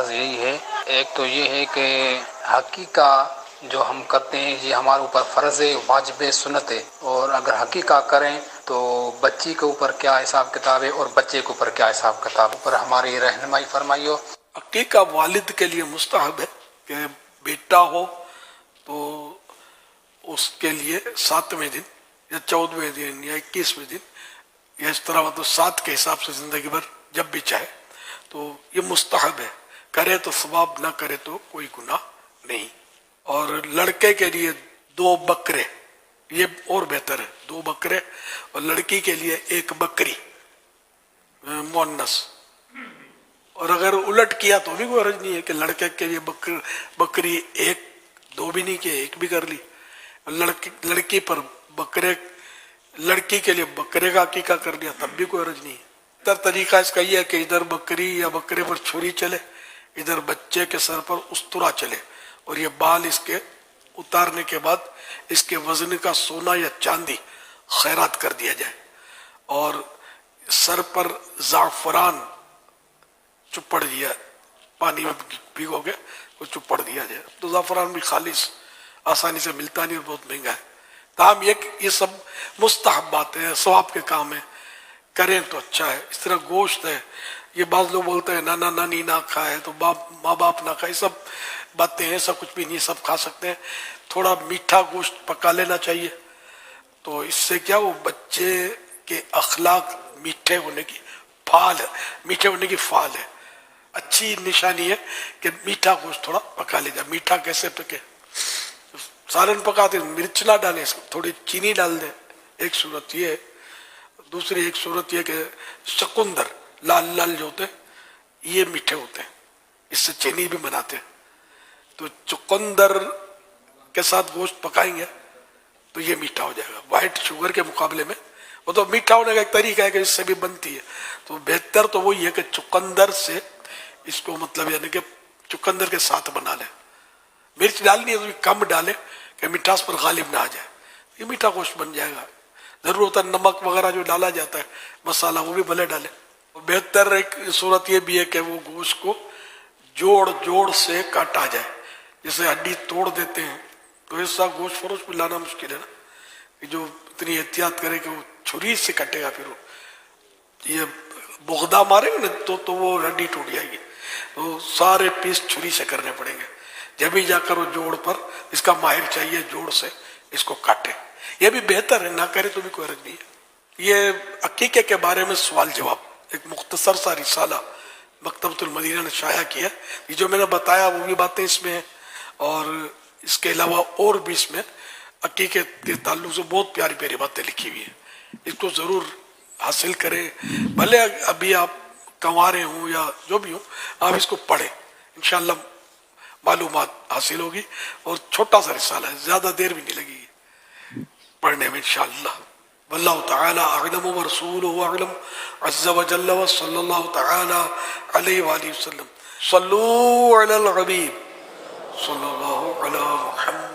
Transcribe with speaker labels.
Speaker 1: عرض یہی ہے، ایک تو یہ ہے کہ حقیقہ جو ہم کرتے ہیں یہ ہمارے اوپر فرض ہے، واجب ہے، سنت ہے، اور اگر حقیقہ کریں تو بچی کے اوپر کیا حساب کتاب ہے اور بچے کے اوپر کیا حساب کتاب ہے، پر ہماری رہنمائی فرمائیو۔
Speaker 2: عقیقہ والد کے لیے مستحب ہے کہ بیٹا ہو تو اس کے لیے 7ویں دن یا 14ویں دن یا 21ویں دن یا اس طرح مطلب 7 کے حساب سے زندگی بھر جب بھی چاہے تو یہ مستحب ہے، کرے تو ثواب، نہ کرے تو کوئی گناہ نہیں۔ اور لڑکے کے لیے 2 بکرے، یہ اور بہتر ہے، 2 بکرے، اور لڑکی کے لیے 1 بکری مؤنث۔ اور اگر الٹ کیا تو بھی کوئی حرج نہیں ہے کہ لڑکے کے لیے بکری 1، 2 بھی نہیں کیے، 1 بھی کر لی، لڑکی پر بکرے، لڑکی کے لیے بکرے کا عقیقہ کر دیا تب بھی کوئی حرج نہیں ہے۔ بہتر طریقہ اس کا یہ ہے کہ ادھر بکری یا بکرے پر چھری چلے، ادھر بچے کے سر پر استرا چلے، اور یہ بال اس کے اتارنے کے بعد اس کے وزن کا سونا یا چاندی خیرات کر دیا جائے، اور سر پر زعفران چپڑ دیا، پانی میں بھگو کے وہ چپڑ دیا جائے۔ تو زعفران بھی خالص آسانی سے ملتا نہیں اور بہت مہنگا ہے، تاہم یہ سب مستحبات ہیں، ثواب کے کام ہیں، کریں تو اچھا ہے۔ اس طرح گوشت ہے، یہ بعض لوگ بولتے ہیں نانا نانی نہ کھائے تو ماں باپ نہ کھائے، سب باتیں ہیں، سب کچھ بھی نہیں، سب کھا سکتے ہیں۔ تھوڑا میٹھا گوشت پکا لینا چاہیے، تو اس سے کیا وہ بچے کے اخلاق میٹھے ہونے کی فعال ہے، میٹھے ہونے کی فعال ہے، اچھی نشانی ہے کہ میٹھا گوشت تھوڑا پکا لے جائے۔ میٹھا کیسے پکے؟ سالن پکاتے مرچ نہ ڈالیں، تھوڑی چینی ڈال دیں، ایک صورت یہ ہے۔ دوسری ایک صورت یہ کہ چقندر لال لال جو ہوتے ہیں یہ میٹھے ہوتے ہیں، اس سے چینی بھی بناتے ہیں، تو چقندر کے ساتھ گوشت پکائیں گے تو یہ میٹھا ہو جائے گا۔ وائٹ شوگر کے مقابلے میں وہ تو میٹھا ہونے کا ایک طریقہ ہے کہ اس سے بھی بنتی ہے، تو بہتر تو وہی ہے کہ چقندر سے اس کو مطلب یعنی کہ چقندر کے ساتھ بنا لیں۔ مرچ ڈالنی ہے تو کم ڈالیں کہ مٹھاس پر غالب نہ آ جائے، یہ میٹھا گوشت بن جائے گا۔ ضرورت ہے نمک وغیرہ جو ڈالا جاتا ہے مسالہ وہ بھی بھلے ڈالیں۔ بہتر ایک صورت یہ بھی ہے کہ وہ گوشت کو جوڑ سے کاٹا جائے، جیسے ہڈی توڑ دیتے ہیں تو ایسا گوشت فروش بھی لانا مشکل ہے نا، کہ جو اتنی احتیاط کرے کہ وہ چھری سے کٹے گا، پھر وہ یہ بغدہ مارے گا نا تو وہ ہڈی ٹوٹ جائے گی، تو سارے پیس چھری سے کرنے پڑیں گے، جب ہی جا کر وہ جوڑ پر اس کا ماہر چاہیے جوڑ سے اس کو کاٹے۔ یہ بھی بہتر ہے، نہ کرے تو بھی کوئی حرج نہیں ہے۔ یہ عقیقے کے بارے میں سوال جواب ایک مختصر سا رسالہ مکتبۃ المدینہ نے شائع کیا، یہ جو میں نے بتایا وہ بھی باتیں اس میں ہیں، اور اس کے علاوہ اور بھی اس میں عقیقے کے تعلق سے بہت پیاری پیاری باتیں لکھی ہوئی ہیں، اس کو ضرور حاصل کریں، بھلے ابھی آپ کنوارے ہوں یا جو بھی ہوں، آپ اس کو پڑھیں، انشاءاللہ معلومات حاصل ہوگی، اور چھوٹا سا رسالہ ہے، زیادہ دیر بھی نہیں لگے گی پڑھنے میں انشاءاللہ۔ واللہ تعالی اعلم ورسولہ اعلم عز وجل، وصلی اللہ تعالی علیہ وآلہ وسلم۔ صلو علی الحبیب صلی اللہ علی محمد۔